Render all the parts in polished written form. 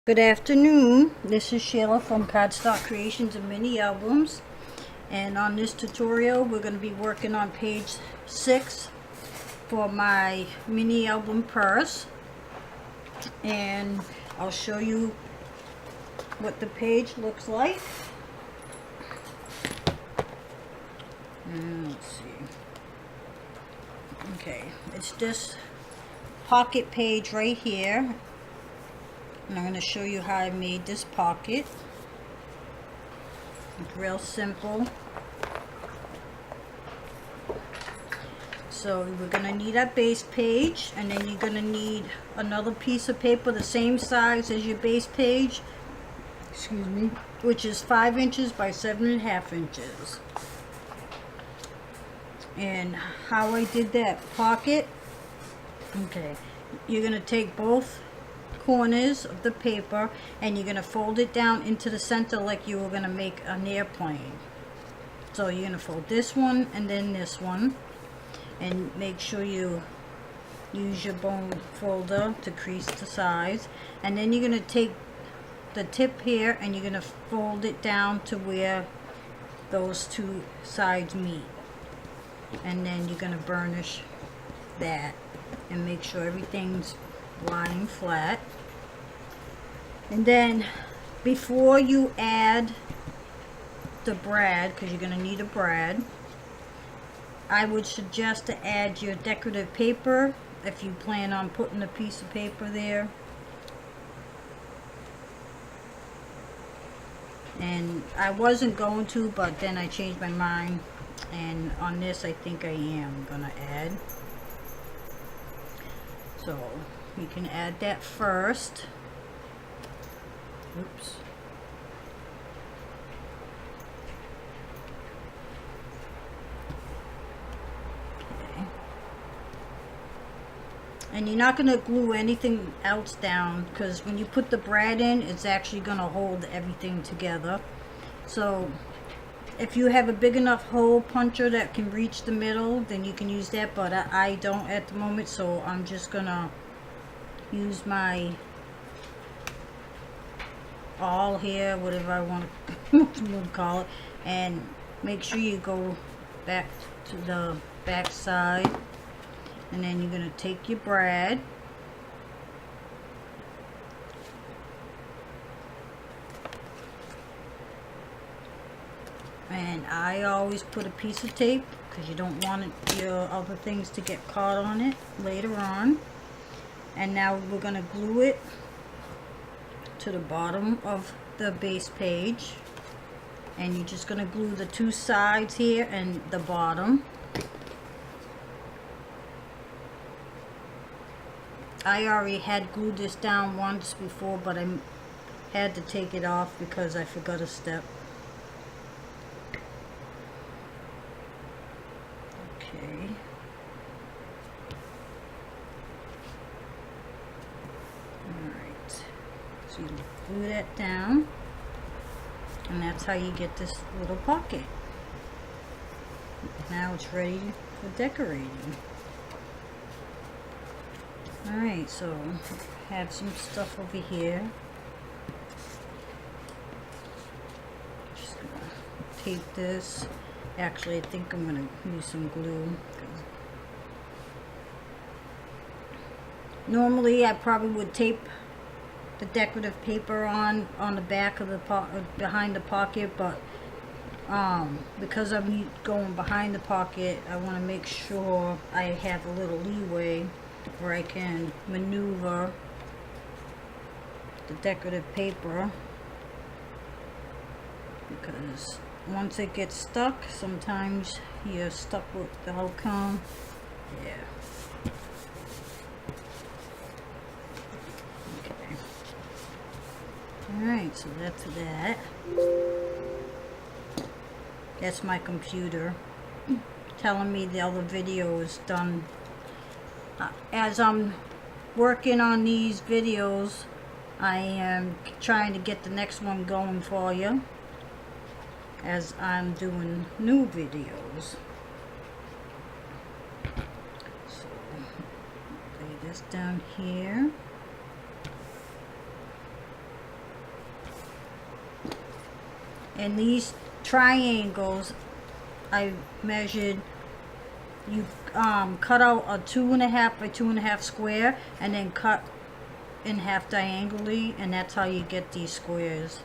Good afternoon, this is Sheila from Cardstock Creations and Mini Albums, and on this tutorial we're going to be working on page 6 for my mini album purse, and I'll show you what the page looks like. And let's see. Okay, it's this pocket page right here. And I'm going to show you how I made this pocket. It's real simple. So we're going to need our base page, and then you're going to need another piece of paper the same size as your base page, which is 5 inches by 7.5 inches. And how I did that pocket, okay, you're going to take both corners of the paper and you're going to fold it down into the center like you were going to make an airplane. So you're going to fold this one and then this one, and make sure you use your bone folder to crease the sides, and then you're going to take the tip here and you're going to fold it down to where those two sides meet, and then you're going to burnish that and make sure everything's lying flat. And then before you add the brad, because you're going to need a brad, I would suggest to add your decorative paper if you plan on putting a piece of paper there. And I wasn't going to, but then I changed my mind, and on this I think I am going to add. So you can add that first. Oops. Okay. And you're not going to glue anything else down, because when you put the brad in, it's actually going to hold everything together. So if you have a big enough hole puncher that can reach the middle, then you can use that, but I don't at the moment, so I'm just gonna use my awl here, whatever I want to call it, and make sure you go back to the back side, and then you're gonna take your brad and I always put a piece of tape because you don't want your other things to get caught on it later on. And now we're going to glue it to the bottom of the base page, and you're just going to glue the two sides here and the bottom. I already had glued this down once before, but I had to take it off because I forgot a step. Okay. Alright. So you glue that down, and that's how you get this little pocket. Now it's ready for decorating. Alright, so I have some stuff over here. Just gonna tape this. Actually, I think I'm going to use some glue. Normally, I probably would tape the decorative paper on the back of the behind the pocket, but because I'm going behind the pocket, I want to make sure I have a little leeway where I can maneuver the decorative paper, because once it gets stuck, sometimes you're stuck with the outcome. Yeah. Okay. Alright, so that's that. That's my computer telling me the other video is done. As I'm working on these videos, I am trying to get the next one going for you, as I'm doing new videos. So lay this down here. And these triangles, I measured, you cut out a 2.5 by 2.5 square and then cut in half diagonally, and that's how you get these squares.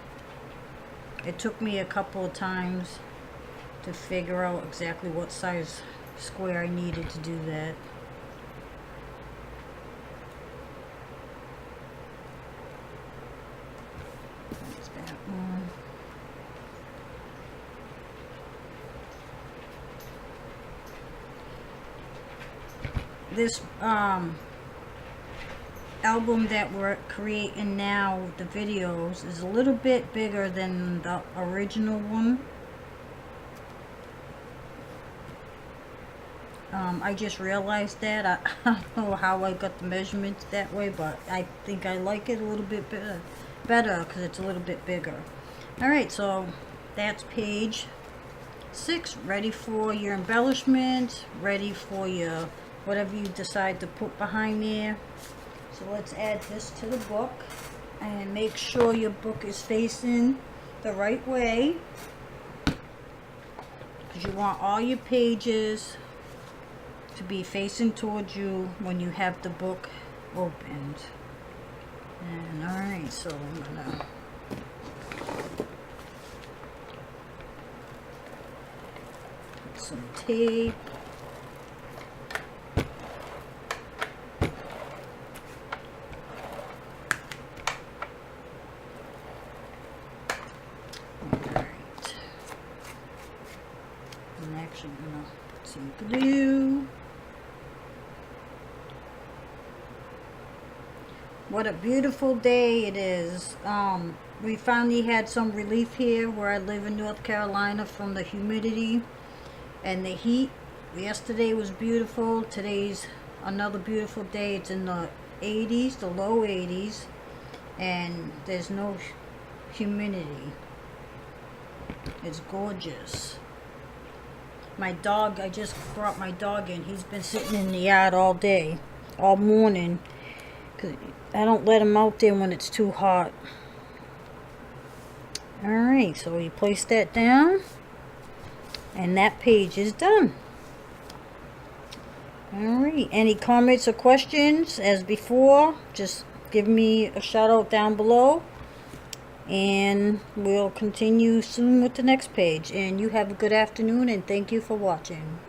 It took me a couple of times to figure out exactly what size square I needed to do that. That's that one. This album that we're creating now, the videos, is a little bit bigger than the original one. I just realized that. I don't know how I got the measurements that way, but I think I like it a little bit better because it's a little bit bigger. Alright, so that's page 6, ready for your embellishment, ready for your whatever you decide to put behind there. So let's add this to the book and make sure your book is facing the right way, because you want all your pages to be facing towards you when you have the book opened. And alright, so I'm gonna put some tape. Alright. I'm actually gonna put some glue. What a beautiful day it is. We finally had some relief here where I live in North Carolina from the humidity and the heat. Yesterday was beautiful. Today's another beautiful day. It's in the 80s, the low 80s, and there's no humidity. It's gorgeous. My dog, I just brought my dog in. He's been sitting in the yard all day, all morning, because I don't let him out there when it's too hot. Alright, so we place that down, and that page is done. Alright, any comments or questions as before, just give me a shout out down below, and we'll continue soon with the next page. And you have a good afternoon, and thank you for watching.